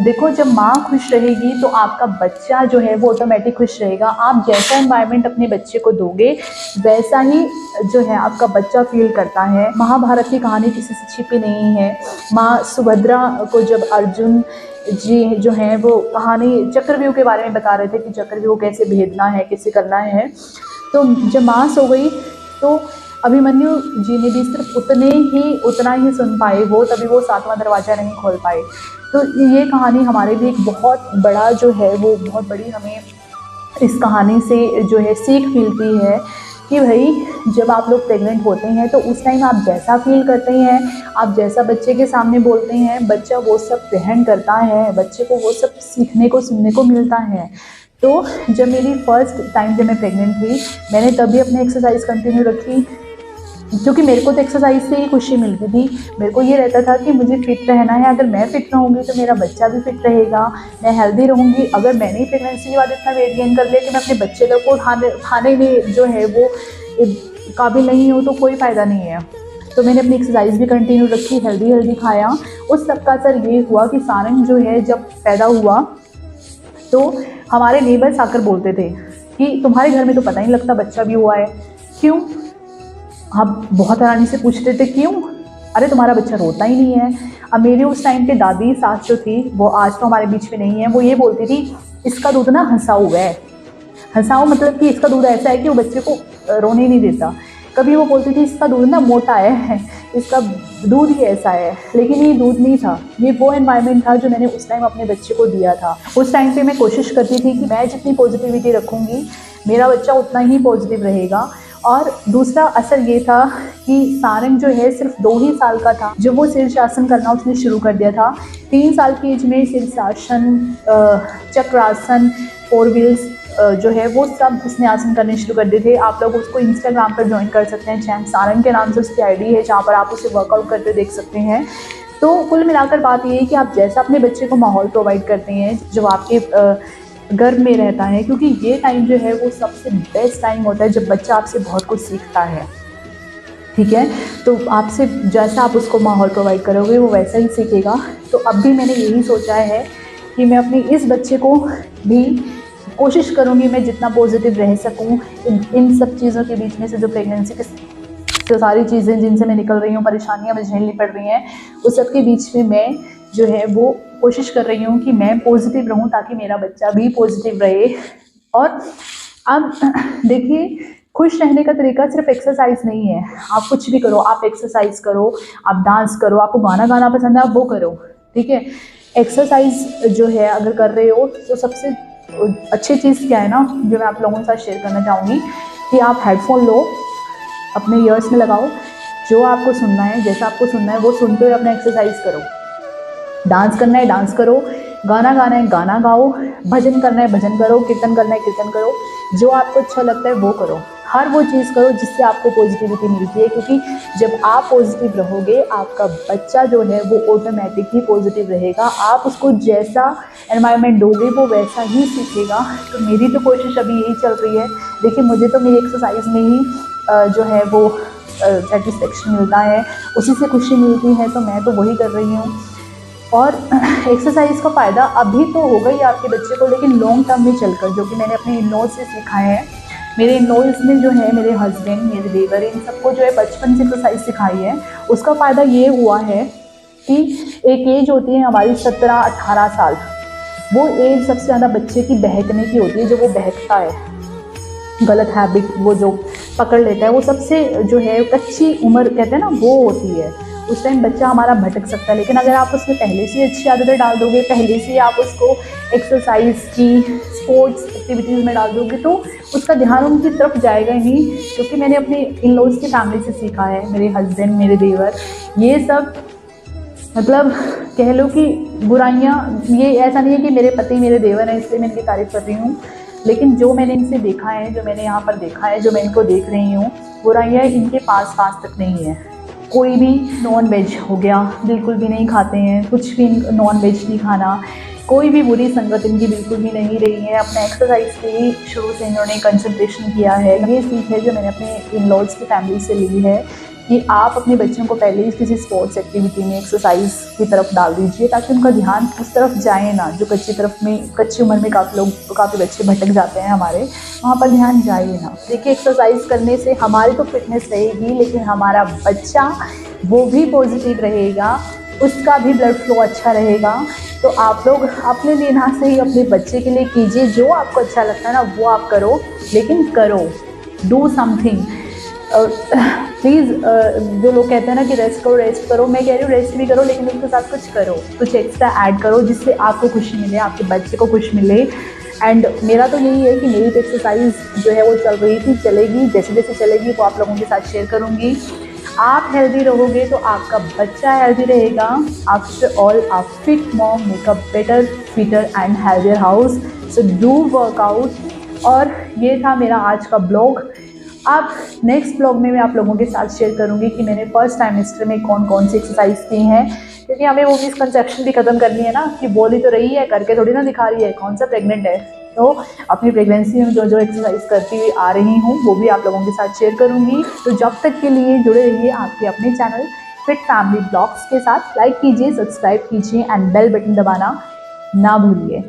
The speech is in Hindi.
देखो, जब माँ खुश रहेगी तो आपका बच्चा जो है वो ऑटोमेटिक खुश रहेगा। आप जैसा एनवायरनमेंट अपने बच्चे को दोगे वैसा ही जो है आपका बच्चा फील करता है। महाभारत की कहानी किसी से छिपी नहीं है। माँ सुभद्रा को जब अर्जुन जी जो हैं वो कहानी चक्रव्यूह के बारे में बता रहे थे कि चक्रव्यूह कैसे भेदना है, कैसे करना है, तो जब माँ सो गई तो अभिमन्यु जी ने भी सिर्फ उतना ही सुन पाए वो, तभी वो सातवां दरवाजा नहीं खोल पाए। तो ये कहानी हमारे भी एक बहुत बड़ा जो है वो बहुत बड़ी हमें इस कहानी से जो है सीख मिलती है कि भाई जब आप लोग प्रेग्नेंट होते हैं तो उस टाइम आप जैसा फील करते हैं, आप जैसा बच्चे के सामने बोलते हैं, बच्चा वो सब ग्रहण करता है, बच्चे को वो सब सीखने को सुनने को मिलता है। तो जब मेरी फर्स्ट टाइम जब मैं प्रेग्नेंट हुई, मैंने तभी अपनी एक्सरसाइज कंटिन्यू रखी, क्योंकि मेरे को तो एक्सरसाइज से ही खुशी मिलती थी। मेरे को ये रहता था कि मुझे फिट रहना है, अगर मैं फिट रहूँगी तो मेरा बच्चा भी फिट रहेगा, मैं हेल्दी रहूँगी। अगर मैंने ही प्रेगनेंसी के बाद इतना वेट गेन कर लिया कि मैं अपने बच्चे को खाने में जो है वो काबिल नहीं हूँ तो कोई फ़ायदा नहीं है। तो मैंने अपनी एक्सरसाइज भी कंटिन्यू रखी, हेल्दी खाया। उस सब का असर ये हुआ कि सारंग जो है जब पैदा हुआ तो हमारे नेबर्स आकर बोलते थे कि तुम्हारे घर में तो पता ही नहीं लगता बच्चा भी हुआ है, क्यों? हम बहुत हैरानी से पूछते थे क्यों? अरे तुम्हारा बच्चा रोता ही नहीं है। अब मेरी उस टाइम पे दादी सास जो थी वो आज तो हमारे बीच में नहीं है, वो ये बोलती थी इसका दूध ना हंसाऊ है। हंसाऊ मतलब कि इसका दूध ऐसा है कि वो बच्चे को रोने नहीं देता। कभी वो बोलती थी इसका दूध ना मोटा है, इसका दूध ही ऐसा है, लेकिन ये दूध नहीं था, ये वो एनवायरनमेंट था जो मैंने उस टाइम अपने बच्चे को दिया था। उस टाइम पे मैं कोशिश करती थी कि मैं जितनी पॉजिटिविटी रखूँगी मेरा बच्चा उतना ही पॉजिटिव रहेगा। और दूसरा असर ये था कि सारंग जो है सिर्फ 2 ही साल का था जब वो शीर्षासन करना उसने शुरू कर दिया था। 3 साल की एज में शीर्षासन, चक्रासन, 4 व्हील्स जो है वो सब उसने आसन करने शुरू कर दिए थे। आप लोग उसको इंस्टाग्राम पर ज्वाइन कर सकते हैं, चैम्प सारंग के नाम से उसकी आईडी है, जहाँ पर आप उसे वर्कआउट करते देख सकते हैं। तो कुल मिलाकर बात ये है कि आप जैसा अपने बच्चे को माहौल प्रोवाइड करते हैं जब आपके गर्भ में रहता है, क्योंकि ये टाइम जो है वो सबसे बेस्ट टाइम होता है जब बच्चा आपसे बहुत कुछ सीखता है, ठीक है? तो आपसे जैसा आप उसको माहौल प्रोवाइड करोगे वो वैसा ही सीखेगा। तो अब भी मैंने यही सोचा है कि मैं अपने इस बच्चे को भी कोशिश करूँगी मैं जितना पॉजिटिव रह सकूँ इन सब चीज़ों के बीच में से, जो प्रेगनेंसी के जो सारी चीज़ें जिनसे मैं निकल रही हूँ, परेशानियाँ मुझे झेलनी पड़ रही हैं, उस सब के बीच में मैं जो है वो कोशिश कर रही हूँ कि मैं पॉजिटिव रहूँ ताकि मेरा बच्चा भी पॉजिटिव रहे। और अब देखिए, खुश रहने का तरीका सिर्फ एक्सरसाइज नहीं है। आप कुछ भी करो, आप एक्सरसाइज करो, आप डांस करो, आपको गाना गाना पसंद है आप वो करो, ठीक है? एक्सरसाइज जो है अगर कर रहे हो तो सबसे अच्छी चीज़ क्या है ना, जो मैं आप लोगों के साथ शेयर करना चाहूँगी कि आप हेडफोन लो, अपने ईयर्स में लगाओ, जो आपको सुनना है, जैसा आपको सुनना है वो सुनते हुए अपना एक्सरसाइज करो। डांस करना है डांस करो, गाना गाना है गाना गाओ, भजन करना है भजन करो, कीर्तन करना है कीर्तन करो, जो आपको अच्छा लगता है वो करो। हर वो चीज़ करो जिससे आपको पॉजिटिविटी मिलती है, क्योंकि जब आप पॉजिटिव रहोगे आपका बच्चा जो है वो ऑटोमेटिक ही पॉजिटिव रहेगा। आप उसको जैसा एनवायरनमेंट दोगे वो वैसा ही सीखेगा। तो मेरी तो कोशिश अभी यही चल रही है। देखिए, मुझे तो मेरी एक्सरसाइज में ही जो है वो सेटिस्फेक्शन मिलता है, उसी से खुशी मिलती है, तो मैं तो वही कर रही हूँ। और एक्सरसाइज का फ़ायदा अभी तो होगा ही आपके बच्चे को, लेकिन लॉन्ग टर्म में चलकर, जो कि मैंने अपने इन-लॉज़ से सीखा है। मेरे इन-लॉज़ ने जो है, मेरे हस्बैंड, मेरे देवर, इन सबको जो है बचपन से एक्सरसाइज सिखाई है। उसका फ़ायदा ये हुआ है कि एक एज होती है हमारी 17-18 साल, वो एज सबसे ज़्यादा बच्चे की बहकने की होती है। जो वो बहकता है, गलत हैबिट वो जो पकड़ लेता है, वो सबसे जो है कच्ची उम्र कहते हैं ना वो होती है। उस टाइम बच्चा हमारा भटक सकता है, लेकिन अगर आप उसमें पहले से अच्छी आदतें डाल दोगे, पहले से आप उसको एक्सरसाइज की, स्पोर्ट्स एक्टिविटीज़ में डाल दोगे, तो उसका ध्यान उनकी तरफ जाएगा ही नहीं। क्योंकि मैंने अपने इन-लॉज़ की फैमिली से सीखा है, मेरे हस्बैंड, मेरे देवर, ये सब मतलब कह लो कि बुराइयाँ, ये ऐसा नहीं है कि मेरे पति मेरे देवर हैं इसलिए मैं इनकी तारीफ़ कर रही हूँ, लेकिन जो मैंने इनसे देखा है, जो मैंने यहाँ पर देखा है, जो मैं इनको देख रही हूँ, बुराइयाँ इनके पास तक नहीं है। कोई भी नॉन वेज हो गया बिल्कुल भी नहीं खाते हैं, कुछ भी नॉन वेज नहीं खाना, कोई भी बुरी संगत इनकी बिल्कुल भी नहीं रही है। अपना एक्सरसाइज के ही शुरू से इन्होंने कंसंट्रेशन किया है। ये सीख है जो मैंने अपने इन-लॉज़ की फैमिली से ली है कि आप अपने बच्चों को पहले ही किसी स्पोर्ट्स एक्टिविटी में, एक्सरसाइज की तरफ डाल दीजिए, ताकि उनका ध्यान उस तरफ जाए ना, जो कच्ची उम्र में काफ़ी बच्चे भटक जाते हैं हमारे, वहाँ पर ध्यान जाए ना। देखिए, एक्सरसाइज करने से हमारी तो फिटनेस रहेगी, लेकिन हमारा बच्चा वो भी पॉजिटिव रहेगा, उसका भी ब्लड फ्लो अच्छा रहेगा। तो आप लोग अपने लिए ना से ही अपने बच्चे के लिए कीजिए, जो आपको अच्छा लगता है ना वो आप करो, लेकिन करो, डू समथिंग। प्लीज़, जो लोग कहते हैं ना कि रेस्ट करो, मैं कह रही हूँ रेस्ट भी करो, लेकिन उसके साथ कुछ करो, कुछ एक्स्ट्रा ऐड करो, जिससे आपको खुशी मिले, आपके बच्चे को खुशी मिले। एंड मेरा तो यही है कि मेरी तो एक्सरसाइज जो है वो चल रही थी, चलेगी, जैसे जैसे चलेगी वो आप लोगों के साथ शेयर करूँगी। आप हेल्दी रहोगे तो आपका बच्चा हेल्दी रहेगा। After all, a fit mom make a better, fitter and healthier house. So do workout. और ये था मेरा आज का ब्लॉग। अब नेक्स्ट ब्लॉग में मैं आप लोगों के साथ शेयर करूंगी कि मैंने फर्स्ट टाइमेस्टर में कौन कौन सी एक्सरसाइज की हैं, क्योंकि हमें वो मिसकंसेप्शन भी खत्म करनी है ना, कि बोल ही तो रही है, करके थोड़ी ना दिखा रही है, कौन सा प्रेग्नेंट है। तो अपनी प्रेगनेंसी में जो जो एक्सरसाइज करती हुई आ रही हूँ वो भी आप लोगों के साथ शेयर करूँगी। तो जब तक के लिए जुड़े रहिए आपके अपने चैनल फिट फैमिली ब्लॉग्स के साथ। लाइक कीजिए, सब्सक्राइब कीजिए एंड बेल बटन दबाना ना भूलिए।